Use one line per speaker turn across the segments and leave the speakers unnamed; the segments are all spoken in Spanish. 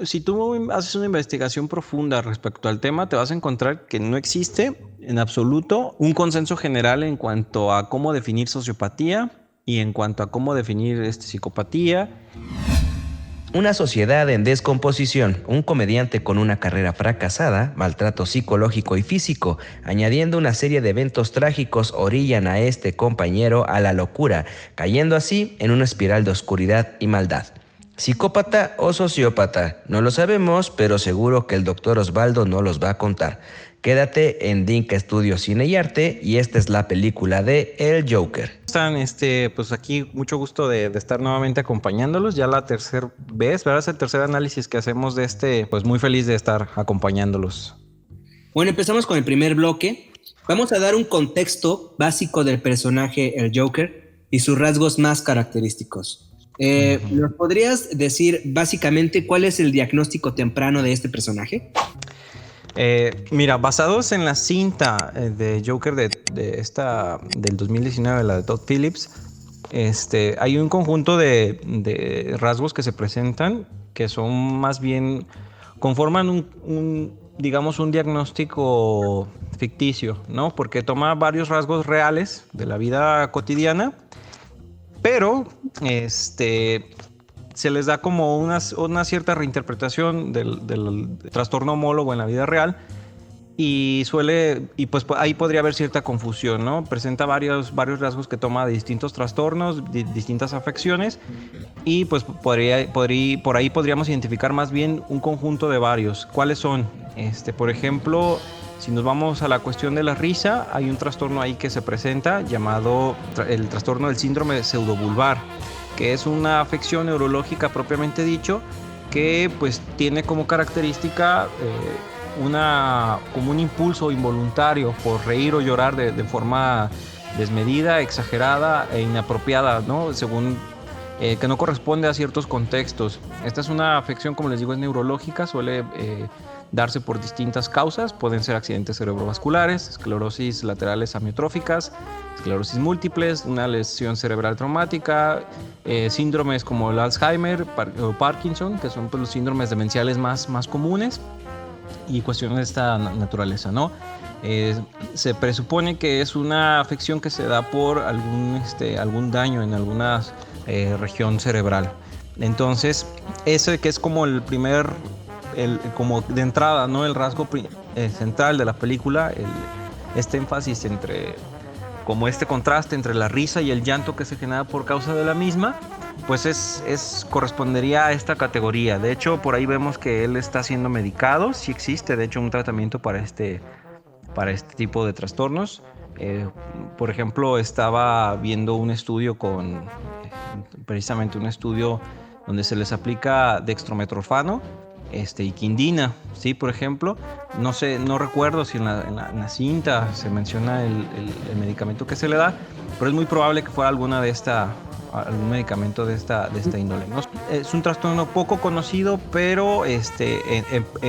si tú haces una investigación profunda respecto al tema, te vas a encontrar que no existe en absoluto un consenso general en cuanto a cómo definir sociopatía y en cuanto a cómo definir psicopatía.
Una sociedad en descomposición, un comediante con una carrera fracasada, maltrato psicológico y físico, añadiendo una serie de eventos trágicos orillan a este compañero a la locura, cayendo así en una espiral de oscuridad y maldad. ¿Psicópata o sociópata? No lo sabemos, pero seguro que el doctor Osvaldo no los va a contar. Quédate en Dinka Estudio Cine y Arte y esta es la película de El Joker.
Están, pues aquí mucho gusto de estar nuevamente acompañándolos. Ya la tercera vez, ¿verdad? Es el tercer análisis que hacemos de pues muy feliz de estar acompañándolos.
Bueno, empezamos con el primer bloque. Vamos a dar un contexto básico del personaje El Joker y sus rasgos más característicos. ¿Nos podrías decir básicamente cuál es el diagnóstico temprano de este personaje?
Mira, basados en la cinta de Joker del 2019, la de Todd Phillips, hay un conjunto de rasgos que se presentan que son más bien, conforman digamos, un diagnóstico ficticio, ¿no? Porque toma varios rasgos reales de la vida cotidiana, pero se les da como una cierta reinterpretación del trastorno homólogo en la vida real y pues ahí podría haber cierta confusión, ¿no? Presenta varios rasgos que toma de distintos trastornos, distintas afecciones y pues por ahí podríamos identificar más bien un conjunto de varios. ¿Cuáles son? Por ejemplo, si nos vamos a la cuestión de la risa, hay un trastorno ahí que se presenta llamado el trastorno del síndrome pseudobulbar, que es una afección neurológica propiamente dicho, que pues tiene como característica como un impulso involuntario por reír o llorar de forma desmedida, exagerada e inapropiada, ¿no? Según que no corresponde a ciertos contextos. Esta es una afección, como les digo, es neurológica, suele darse por distintas causas, pueden ser accidentes cerebrovasculares, esclerosis laterales amiotróficas, esclerosis múltiples, una lesión cerebral traumática, síndromes como el Alzheimer o Parkinson, que son pues, los síndromes demenciales más comunes, y cuestiones de esta naturaleza, ¿no? Se presupone que es una afección que se da por algún daño en alguna región cerebral. Entonces, ese que es como el primer, como de entrada, ¿no? El rasgo central de la película, este énfasis como este contraste entre la risa y el llanto que se genera por causa de la misma, pues correspondería a esta categoría. De hecho, por ahí vemos que él está siendo medicado, sí existe de hecho un tratamiento para este tipo de trastornos. Por ejemplo, estaba viendo un estudio precisamente un estudio donde se les aplica dextrometorfano y quindina, ¿sí? Por ejemplo, no recuerdo si en la cinta se menciona el medicamento que se le da, pero es muy probable que fuera algún medicamento de esta índole, ¿no? Es un trastorno poco conocido, pero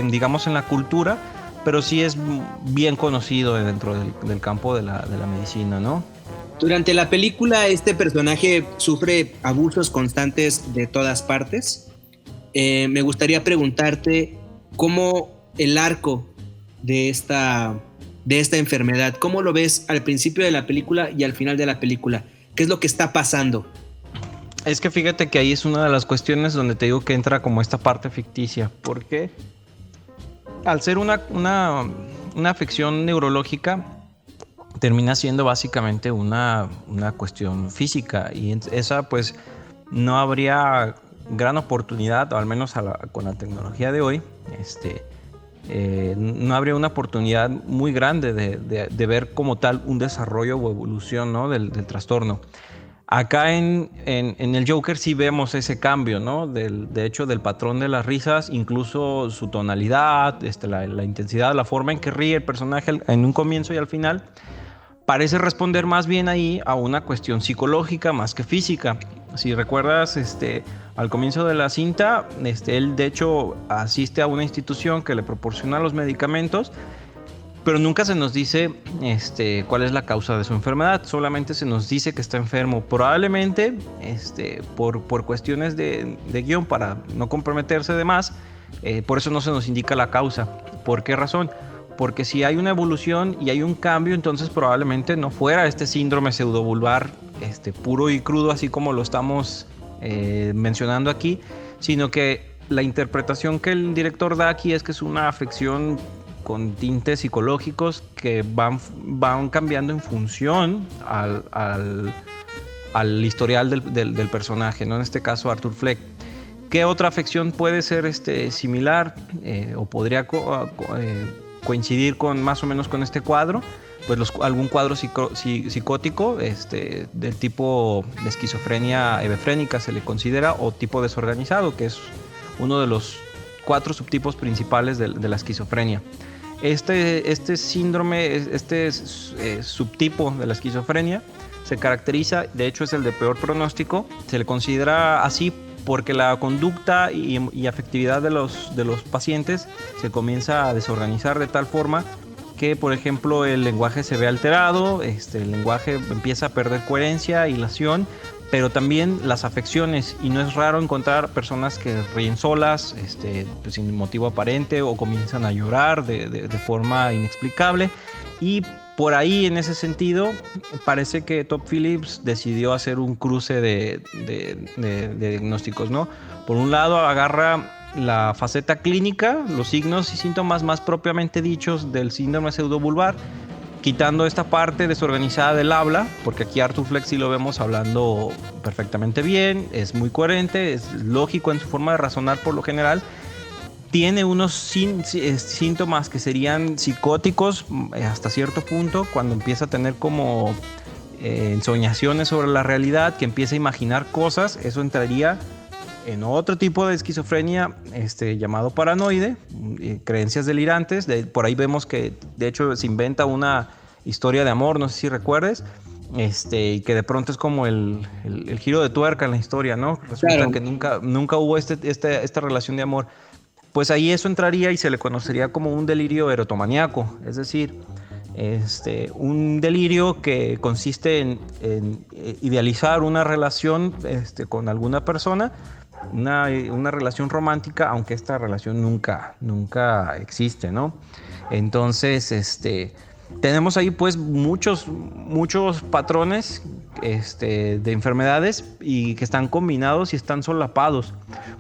digamos en la cultura, pero sí es bien conocido dentro del campo de la medicina, ¿no?
Durante la película, este personaje sufre abusos constantes de todas partes. Me gustaría preguntarte cómo el arco de esta enfermedad, ¿cómo lo ves al principio de la película y al final de la película? ¿Qué es lo que está pasando?
Es que fíjate que ahí es una de las cuestiones donde te digo que entra como esta parte ficticia, porque al ser una afección neurológica termina siendo básicamente una cuestión física y esa pues no habría gran oportunidad, o al menos con la tecnología de hoy, no habría una oportunidad muy grande de ver como tal un desarrollo o evolución, ¿no? del trastorno. Acá en el Joker sí vemos ese cambio, ¿no? De hecho, del patrón de las risas, incluso su tonalidad, la intensidad, la forma en que ríe el personaje en un comienzo y al final, parece responder más bien ahí a una cuestión psicológica más que física. Si recuerdas, al comienzo de la cinta, él de hecho asiste a una institución que le proporciona los medicamentos, pero nunca se nos dice cuál es la causa de su enfermedad, solamente se nos dice que está enfermo, probablemente por cuestiones de guión para no comprometerse de más, Por eso no se nos indica la causa. ¿Por qué razón? Porque si hay una evolución y hay un cambio, entonces probablemente no fuera este síndrome pseudovulvar puro y crudo, así como lo estamos mencionando aquí, sino que la interpretación que el director da aquí es que es una afección con tintes psicológicos que van cambiando en función al historial del personaje, ¿no? En este caso Arthur Fleck. ¿Qué otra afección puede ser similar o podría coincidir con más o menos con este cuadro? Pues algún cuadro psicótico del tipo de esquizofrenia hebefrénica se le considera, o tipo desorganizado, que es uno de los 4 subtipos principales de la esquizofrenia. Este síndrome, subtipo de la esquizofrenia se caracteriza, de hecho es el de peor pronóstico, se le considera así porque la conducta y afectividad de los pacientes se comienza a desorganizar de tal forma que, por ejemplo, el lenguaje se ve alterado, el lenguaje empieza a perder coherencia, hilación, pero también las afecciones, y no es raro encontrar personas que ríen solas, pues sin motivo aparente, o comienzan a llorar de forma inexplicable. Y por ahí, en ese sentido, parece que Todd Phillips decidió hacer un cruce de diagnósticos, ¿no? Por un lado, agarra la faceta clínica, los signos y síntomas más propiamente dichos del síndrome pseudovulvar, quitando esta parte desorganizada del habla, porque aquí Arthur Fleck sí lo vemos hablando perfectamente bien, es muy coherente, es lógico en su forma de razonar por lo general. Tiene unos síntomas que serían psicóticos hasta cierto punto, cuando empieza a tener como ensoñaciones sobre la realidad, que empieza a imaginar cosas. Eso entraría en otro tipo de esquizofrenia llamado paranoide, creencias delirantes. Por ahí vemos que de hecho se inventa una historia de amor, no sé si recuerdes, y que de pronto es como el giro de tuerca en la historia, ¿no? Resulta claro que nunca hubo esta relación de amor. Pues ahí eso entraría y se le conocería como un delirio erotomaníaco, es decir, un delirio que consiste en idealizar una relación con alguna persona, una relación romántica, aunque esta relación nunca existe, ¿no? Entonces, tenemos ahí pues muchos patrones de enfermedades y que están combinados y están solapados.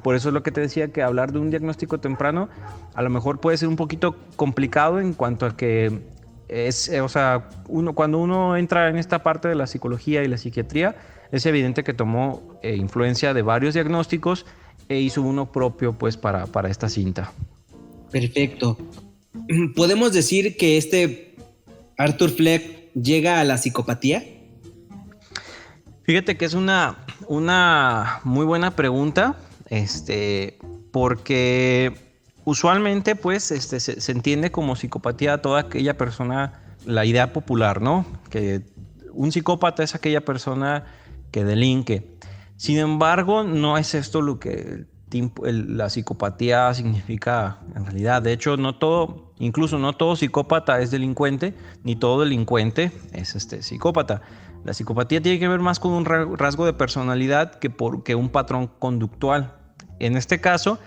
Por eso es lo que te decía, que hablar de un diagnóstico temprano a lo mejor puede ser un poquito complicado en cuanto a que cuando uno entra en esta parte de la psicología y la psiquiatría, es evidente que tomó influencia de varios diagnósticos e hizo uno propio pues para esta cinta.
Perfecto. ¿Podemos decir que Arthur Fleck llega a la psicopatía?
Fíjate que es una muy buena pregunta, porque usualmente pues se entiende como psicopatía a toda aquella persona, la idea popular, ¿no? Que un psicópata es aquella persona que delinque. Sin embargo, no es esto lo que la psicopatía significa en realidad. De hecho, incluso no todo psicópata es delincuente, ni todo delincuente es psicópata. La psicopatía tiene que ver más con un rasgo de personalidad que un patrón conductual. En este caso,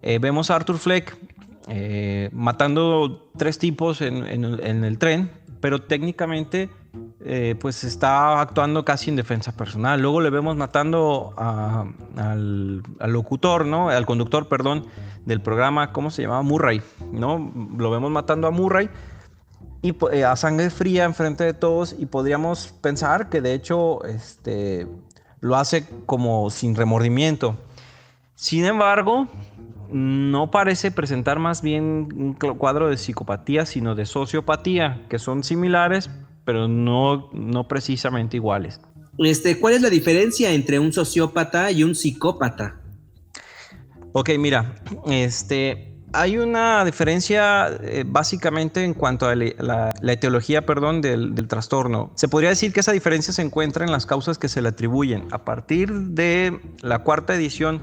vemos a Arthur Fleck matando 3 tipos en el tren, pero técnicamente pues está actuando casi en defensa personal. Luego le vemos matando al locutor, ¿no? Al conductor, perdón, del programa, ¿cómo se llamaba? Murray, ¿no? Lo vemos matando a Murray y a sangre fría enfrente de todos, y podríamos pensar que de hecho lo hace como sin remordimiento. Sin embargo, no parece presentar más bien un cuadro de psicopatía, sino de sociopatía, que son similares, pero no precisamente iguales.
¿Cuál es la diferencia entre un sociópata y un psicópata?
Ok, mira, hay una diferencia básicamente en cuanto a la etiología, del trastorno. Se podría decir que esa diferencia se encuentra en las causas que se le atribuyen. A partir de la 4ª edición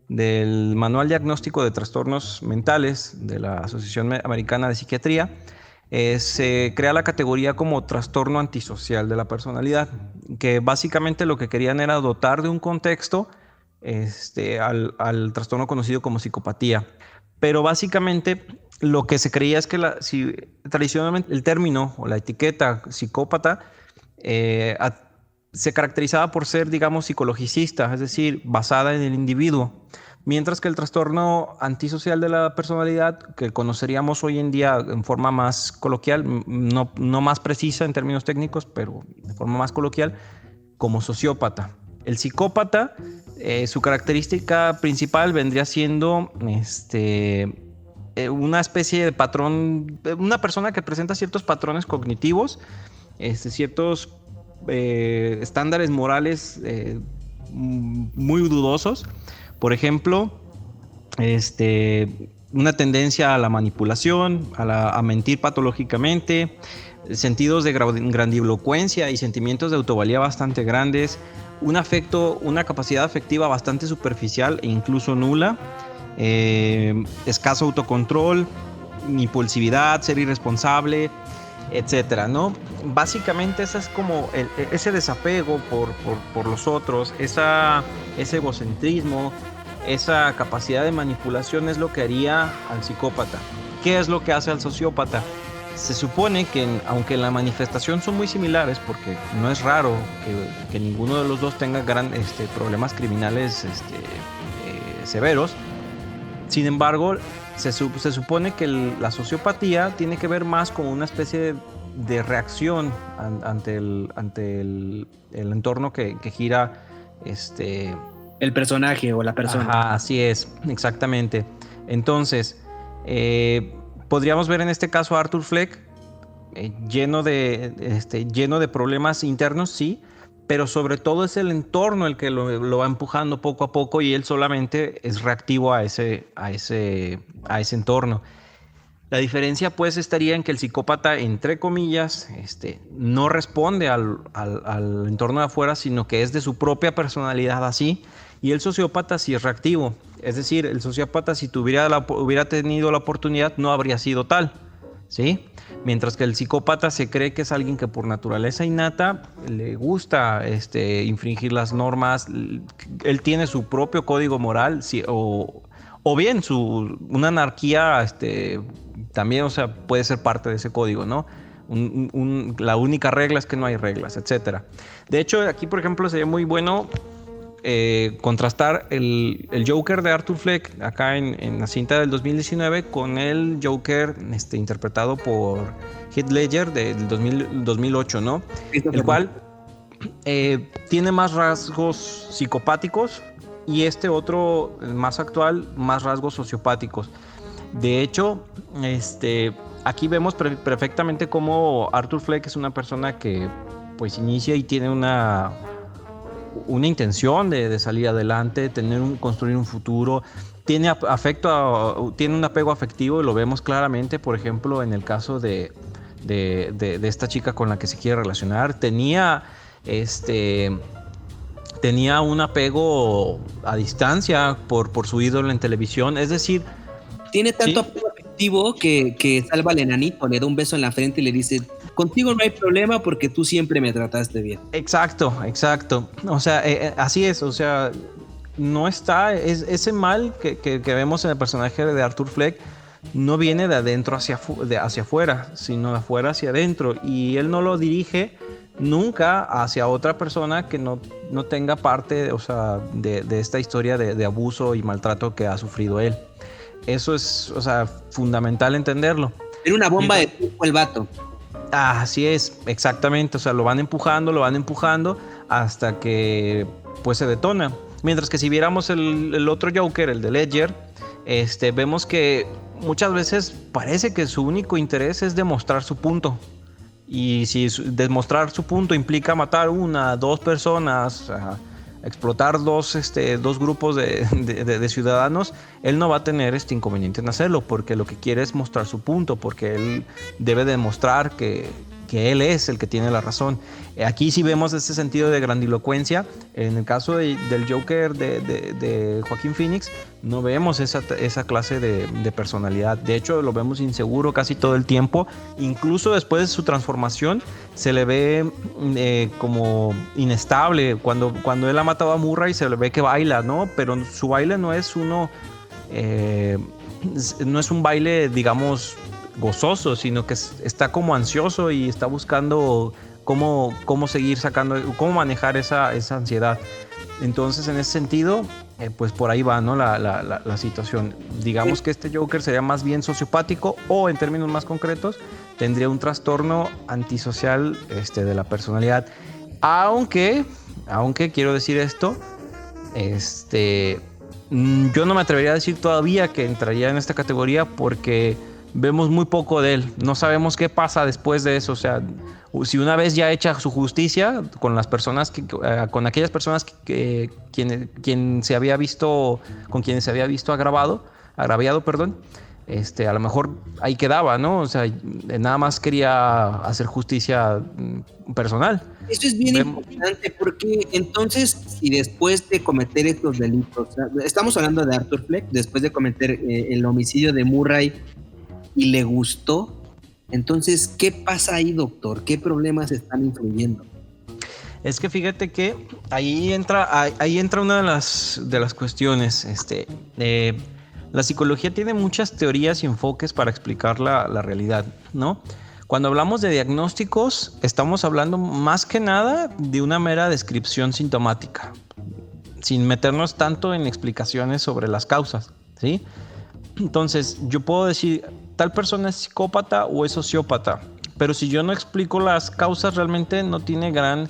del Manual Diagnóstico de Trastornos Mentales de la Asociación Americana de Psiquiatría, se crea la categoría como trastorno antisocial de la personalidad, que básicamente lo que querían era dotar de un contexto al trastorno conocido como psicopatía. pero básicamente lo que se creía es que tradicionalmente el término o la etiqueta psicópata se caracterizaba por ser, digamos, psicologicista, es decir, basada en el individuo, mientras que el trastorno antisocial de la personalidad, que conoceríamos hoy en día en forma más coloquial, no más precisa en términos técnicos, pero de forma más coloquial, como sociópata. El psicópata, su característica principal vendría siendo una especie de patrón, una persona que presenta ciertos patrones cognitivos, ciertos estándares morales muy dudosos. Por ejemplo, una tendencia a la manipulación, a mentir patológicamente, sentidos de grandilocuencia y sentimientos de autovalía bastante grandes, una capacidad afectiva bastante superficial e incluso nula, escaso autocontrol, impulsividad, ser irresponsable, etcétera, ¿no? Básicamente ese es como ese desapego por los otros, ese egocentrismo, esa capacidad de manipulación es lo que haría al psicópata. ¿Qué es lo que hace al sociópata? Se supone que, aunque en la manifestación son muy similares, porque no es raro que ninguno de los dos tenga problemas criminales severos, sin embargo, se supone que la sociopatía tiene que ver más con una especie de reacción ante el entorno que gira
el personaje o la persona.
Ajá, así es, exactamente. Entonces, podríamos ver en este caso a Arthur Fleck lleno de problemas internos, sí, pero sobre todo es el entorno el que lo va empujando poco a poco y él solamente es reactivo a ese entorno. La diferencia pues estaría en que el psicópata, entre comillas, no responde al entorno de afuera, sino que es de su propia personalidad así, y el sociópata sí es reactivo. Es decir, el sociópata, si hubiera tenido la oportunidad, no habría sido tal, ¿sí? Mientras que el psicópata se cree que es alguien que por naturaleza innata le gusta infringir las normas, él tiene su propio código moral, sí, o bien una anarquía también, o sea, puede ser parte de ese código, ¿no? La única regla es que no hay reglas, etcétera. De hecho, aquí, por ejemplo, sería muy bueno contrastar el Joker de Arthur Fleck acá en la cinta del 2019 con el Joker interpretado por Heath Ledger del 2008, ¿no? El cual tiene más rasgos psicopáticos y otro más actual, más rasgos sociopáticos. De hecho, aquí vemos perfectamente cómo Arthur Fleck es una persona que pues inicia y tiene una intención de salir adelante, construir un futuro, tiene un apego afectivo y lo vemos claramente, por ejemplo, en el caso de esta chica con la que se quiere relacionar. Tenía un apego a distancia por su ídolo en televisión, es decir...
Tiene tanto apego afectivo que salva al enanito, le da un beso en la frente y le dice: contigo no hay problema porque tú siempre me trataste bien.
Exacto. O sea, así es. O sea, no está... ese mal que vemos en el personaje de Arthur Fleck no viene de adentro hacia afuera, sino de afuera hacia adentro. Y él no lo dirige nunca hacia otra persona que no tenga parte, o sea, de esta historia de abuso y maltrato que ha sufrido él. Eso es, o sea, fundamental entenderlo.
Era una bomba de tiempo el vato.
Así es, exactamente. O sea, lo van empujando hasta que pues se detona. Mientras que si viéramos el otro Joker, el de Ledger, vemos que muchas veces parece que su único interés es demostrar su punto. Y si demostrar su punto implica matar 1, 2 personas, explotar dos grupos de ciudadanos, él no va a tener inconveniente en hacerlo, porque lo que quiere es mostrar su punto, porque él debe demostrar que él es el que tiene la razón. Aquí sí vemos ese sentido de grandilocuencia. En el caso del Joker de Joaquín Phoenix, no vemos esa clase de personalidad. De hecho, lo vemos inseguro casi todo el tiempo. Incluso después de su transformación, se le ve como inestable. Cuando él ha matado a Murray, se le ve que baila, ¿no? Pero su baile no es uno no es un baile, digamos, gozoso, sino que está como ansioso y está buscando cómo seguir sacando, cómo manejar esa ansiedad. Entonces, en ese sentido, pues por ahí va, ¿no? la situación. Digamos que este Joker sería más bien sociopático, o en términos más concretos, tendría un trastorno antisocial de la personalidad. Aunque quiero decir esto, yo no me atrevería a decir todavía que entraría en esta categoría, porque vemos muy poco de él. No sabemos qué pasa después de eso. O sea, si una vez ya hecha su justicia con las personas con aquellas personas quien se había visto, con quienes se había visto agraviado, perdón, a lo mejor ahí quedaba, ¿no? O sea, nada más quería hacer justicia personal.
Eso es bien importante, porque entonces, si después de cometer estos delitos, estamos hablando de Arthur Fleck, después de cometer el homicidio de Murray y le gustó, entonces, ¿qué pasa ahí, doctor? ¿Qué problemas están influyendo?
Es que fíjate que ahí entra una de las cuestiones. La psicología tiene muchas teorías y enfoques para explicar la realidad, ¿no? Cuando hablamos de diagnósticos, estamos hablando más que nada de una mera descripción sintomática, sin meternos tanto en explicaciones sobre las causas, ¿sí? Entonces, yo puedo decir, tal persona es psicópata o es sociópata, pero si yo no explico las causas, realmente no tiene gran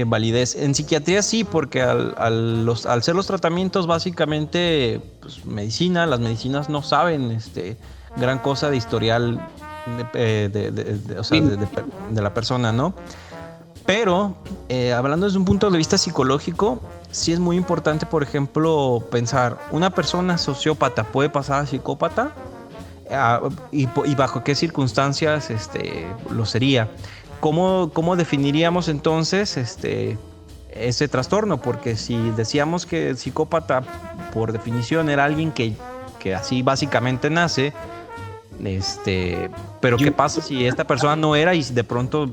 validez. En psiquiatría sí, porque al ser los tratamientos básicamente pues, medicina, las medicinas no saben gran cosa de historial de la persona, ¿no? Pero hablando desde un punto de vista psicológico, sí es muy importante, por ejemplo, pensar, ¿una persona sociópata puede pasar a psicópata? ¿Y bajo qué circunstancias lo sería? ¿Cómo definiríamos entonces ese trastorno? Porque si decíamos que el psicópata, por definición, era alguien que así básicamente nace, pero ¿qué pasa si esta persona no era y de pronto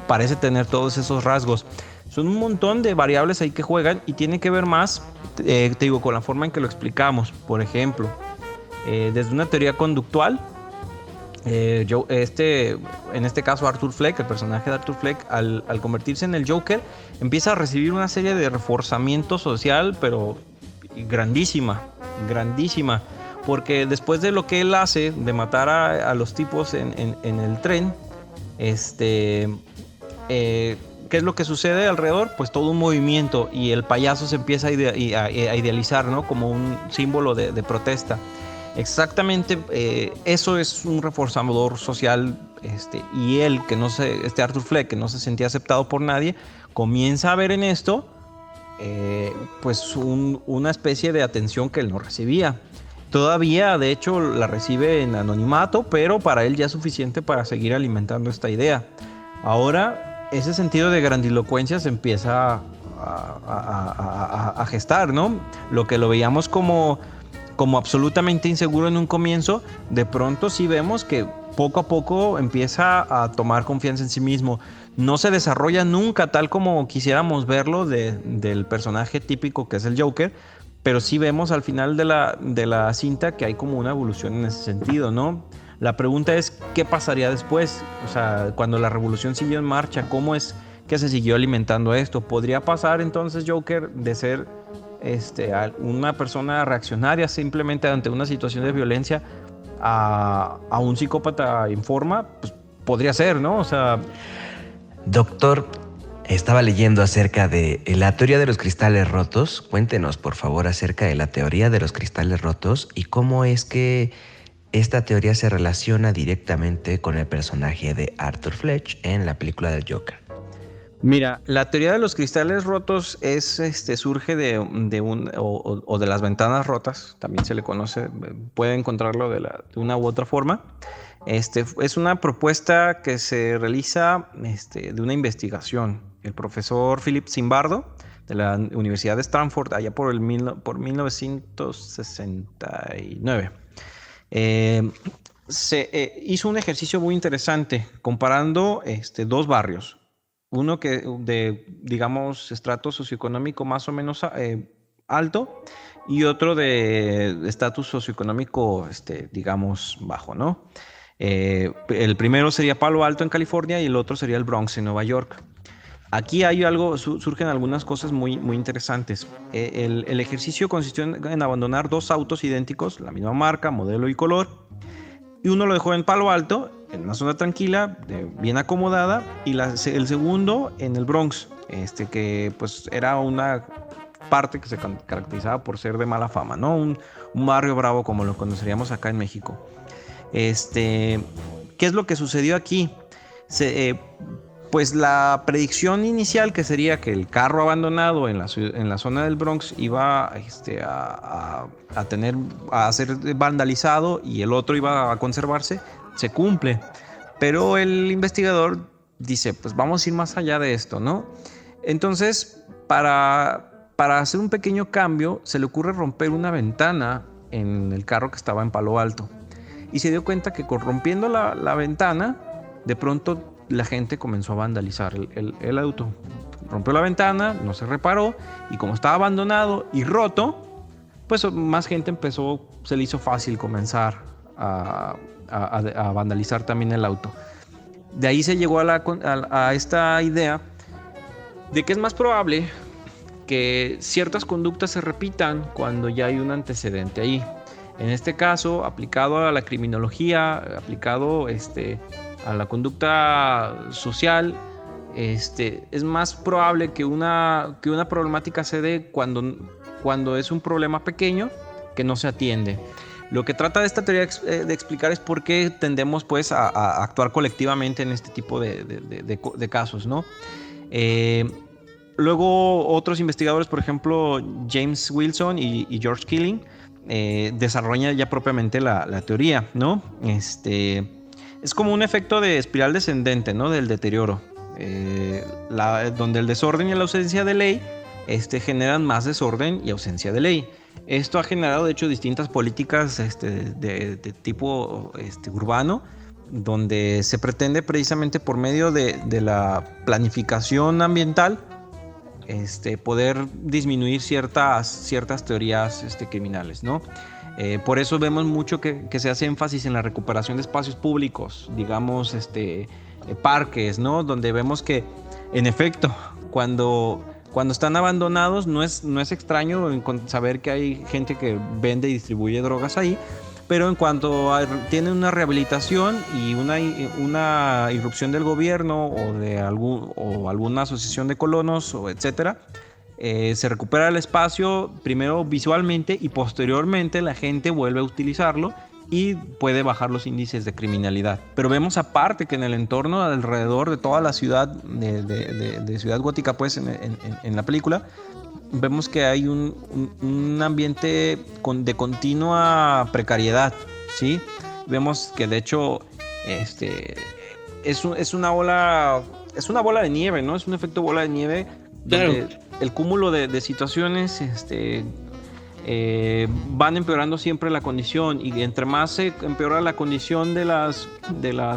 parece tener todos esos rasgos? Son un montón de variables ahí que juegan y tiene que ver más, te digo, con la forma en que lo explicamos. Por ejemplo, desde una teoría conductual, en este caso Arthur Fleck, el personaje de Arthur Fleck, al convertirse en el Joker, empieza a recibir una serie de reforzamiento social, pero grandísima, porque después de lo que él hace, de matar a los tipos en el tren, ¿qué es lo que sucede alrededor? Pues todo un movimiento, y el payaso se empieza a idealizar, ¿no? Como un símbolo de protesta. Exactamente, eso es un reforzador social, y él, Arthur Fleck, que no se sentía aceptado por nadie, comienza a ver en esto pues una especie de atención que él no recibía. Todavía, de hecho, la recibe en anonimato, pero para él ya es suficiente para seguir alimentando esta idea. Ahora, ese sentido de grandilocuencia se empieza a gestar, ¿no? Lo que lo veíamos como absolutamente inseguro en un comienzo, de pronto sí vemos que poco a poco empieza a tomar confianza en sí mismo. No se desarrolla nunca tal como quisiéramos verlo del personaje típico que es el Joker, pero sí vemos al final de la cinta que hay como una evolución en ese sentido, ¿no? La pregunta es, ¿qué pasaría después? O sea, cuando la revolución siguió en marcha, ¿cómo es que se siguió alimentando esto? ¿Podría pasar entonces Joker de ser una persona reaccionaria simplemente ante una situación de violencia a un psicópata en forma? Pues podría ser, ¿no? O sea...
Doctor, estaba leyendo acerca de la teoría de los cristales rotos. Cuéntenos, por favor, acerca de la teoría de los cristales rotos y cómo es que esta teoría se relaciona directamente con el personaje de Arthur Fleck en la película del Joker.
Mira, la teoría de los cristales rotos surge de las ventanas rotas, también se le conoce, puede encontrarlo de una u otra forma. Es una propuesta que se realiza de una investigación. El profesor Philip Zimbardo de la Universidad de Stanford, allá por 1969, se hizo un ejercicio muy interesante comparando dos barrios. Uno que de, digamos, estrato socioeconómico más o menos alto y otro de estatus socioeconómico, digamos, bajo, ¿no? El primero sería Palo Alto en California y el otro sería el Bronx en Nueva York. Aquí hay algo, surgen algunas cosas muy, muy interesantes. El ejercicio consistió en abandonar 2 autos idénticos, la misma marca, modelo y color, y uno lo dejó en Palo Alto, en una zona tranquila, bien acomodada, y el segundo en el Bronx, que pues era una parte que se caracterizaba por ser de mala fama, ¿no? Un barrio bravo como lo conoceríamos acá en México. ¿Qué es lo que sucedió aquí? Pues la predicción inicial, que sería que el carro abandonado en la zona del Bronx iba a ser vandalizado y el otro iba a conservarse, se cumple. Pero el investigador dice, pues vamos a ir más allá de esto, ¿no? Entonces, para hacer un pequeño cambio, se le ocurre romper una ventana en el carro que estaba en Palo Alto. Y se dio cuenta que rompiendo la ventana, de pronto la gente comenzó a vandalizar el auto. Rompió la ventana, no se reparó, y como estaba abandonado y roto, pues más gente se le hizo fácil comenzar a vandalizar también el auto. De ahí se llegó a esta idea de que es más probable que ciertas conductas se repitan cuando ya hay un antecedente ahí. En este caso, aplicado a la criminología, aplicado a la conducta social, es más probable que una problemática se dé cuando es un problema pequeño que no se atiende. Lo que trata de esta teoría de explicar es por qué tendemos pues a actuar colectivamente en este tipo de casos, ¿no? Luego otros investigadores, por ejemplo James Wilson y George Killing, desarrollan ya propiamente la teoría, ¿no? Es como un efecto de espiral descendente, ¿no? Del deterioro, donde el desorden y la ausencia de ley generan más desorden y ausencia de ley. Esto ha generado, de hecho, distintas políticas de tipo urbano, donde se pretende precisamente por medio de la planificación ambiental poder disminuir ciertas teorías criminales, ¿no? Por eso vemos mucho que se hace énfasis en la recuperación de espacios públicos, digamos, parques, ¿no? Donde vemos que, en efecto, cuando están abandonados no es extraño saber que hay gente que vende y distribuye drogas ahí, pero en cuanto tienen una rehabilitación y una irrupción del gobierno o alguna asociación de colonos o etcétera, se recupera el espacio primero visualmente y posteriormente la gente vuelve a utilizarlo y puede bajar los índices de criminalidad. Pero vemos aparte que en el entorno alrededor de toda la ciudad de Ciudad Gótica, pues en la película, vemos que hay un ambiente de continua precariedad, ¿sí? Vemos que de hecho es una bola de nieve, ¿no? Es un efecto bola de nieve,
claro,
donde el cúmulo de situaciones van empeorando siempre la condición, y entre más se empeora la condición de las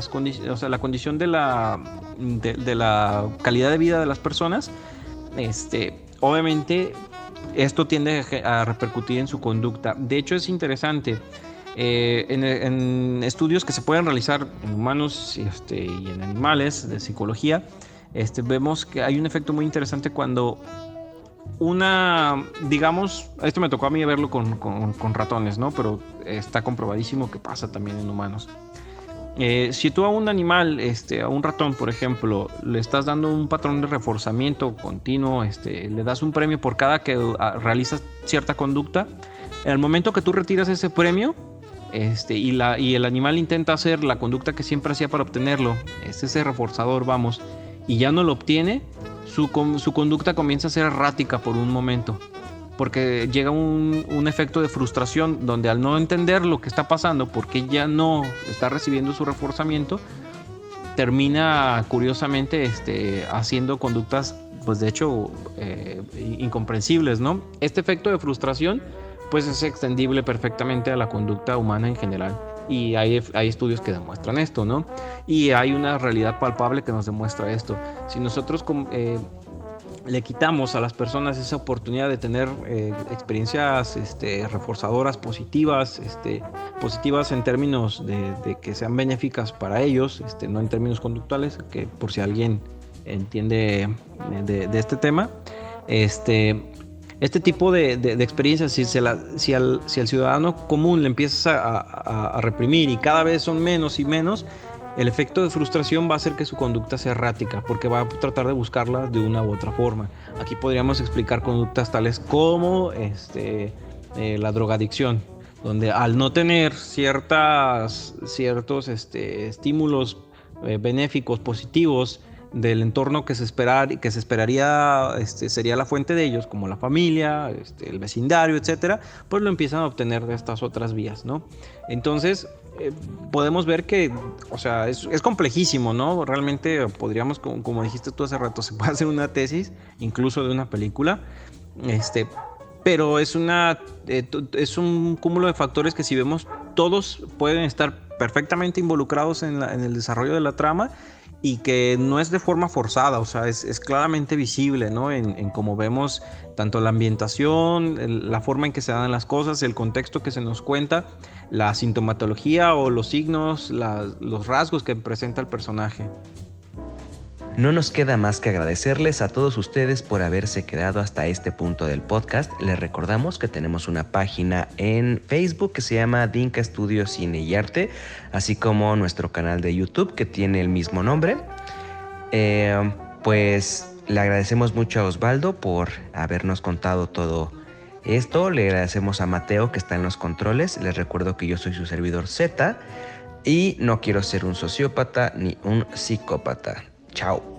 condiciones, o sea, la condición de la calidad de vida de las personas, obviamente esto tiende a repercutir en su conducta. De hecho, es interesante, en estudios que se pueden realizar en humanos y en animales de psicología, vemos que hay un efecto muy interesante cuando digamos, esto me tocó a mí verlo con ratones, ¿no? Pero está comprobadísimo que pasa también en humanos. Si tú a un animal, a un ratón, por ejemplo, le estás dando un patrón de reforzamiento continuo, le das un premio por cada que realizas cierta conducta, en el momento que tú retiras ese premio, y el animal intenta hacer la conducta que siempre hacía para obtenerlo, ese reforzador, vamos, y ya no lo obtiene, su conducta comienza a ser errática por un momento, porque llega un efecto de frustración donde, al no entender lo que está pasando, porque ya no está recibiendo su reforzamiento, termina curiosamente haciendo conductas, pues de hecho incomprensibles, ¿no? Este efecto de frustración pues es extendible perfectamente a la conducta humana en general, y hay estudios que demuestran esto, ¿no? Y hay una realidad palpable que nos demuestra esto. Si nosotros le quitamos a las personas esa oportunidad de tener experiencias reforzadoras positivas, positivas en términos de que sean benéficas para ellos, no en términos conductuales, que por si alguien entiende de este tema, este tipo de experiencias, si al ciudadano común le empiezas a reprimir y cada vez son menos y menos, el efecto de frustración va a hacer que su conducta sea errática, porque va a tratar de buscarla de una u otra forma. Aquí podríamos explicar conductas tales como la drogadicción, donde al no tener ciertos estímulos benéficos, positivos del entorno que se esperaría sería la fuente de ellos, como la familia, el vecindario, etcétera, pues lo empiezan a obtener de estas otras vías, ¿no? Entonces podemos ver que, o sea, es complejísimo, ¿no? Realmente podríamos, como dijiste tú hace rato, se puede hacer una tesis, incluso de una película, pero es un cúmulo de factores que, si vemos, todos pueden estar perfectamente involucrados en el desarrollo de la trama, y que no es de forma forzada, o sea, es claramente visible, ¿no? En cómo vemos tanto la ambientación, la forma en que se dan las cosas, el contexto que se nos cuenta, la sintomatología o los signos, los rasgos que presenta el personaje.
No nos queda más que agradecerles a todos ustedes por haberse quedado hasta este punto del podcast. Les recordamos que tenemos una página en Facebook que se llama Dinka Estudio Cine y Arte, así como nuestro canal de YouTube que tiene el mismo nombre. Pues le agradecemos mucho a Osvaldo por habernos contado todo esto. Le agradecemos a Mateo, que está en los controles. Les recuerdo que yo soy su servidor Z y no quiero ser un sociópata ni un psicópata. Chao.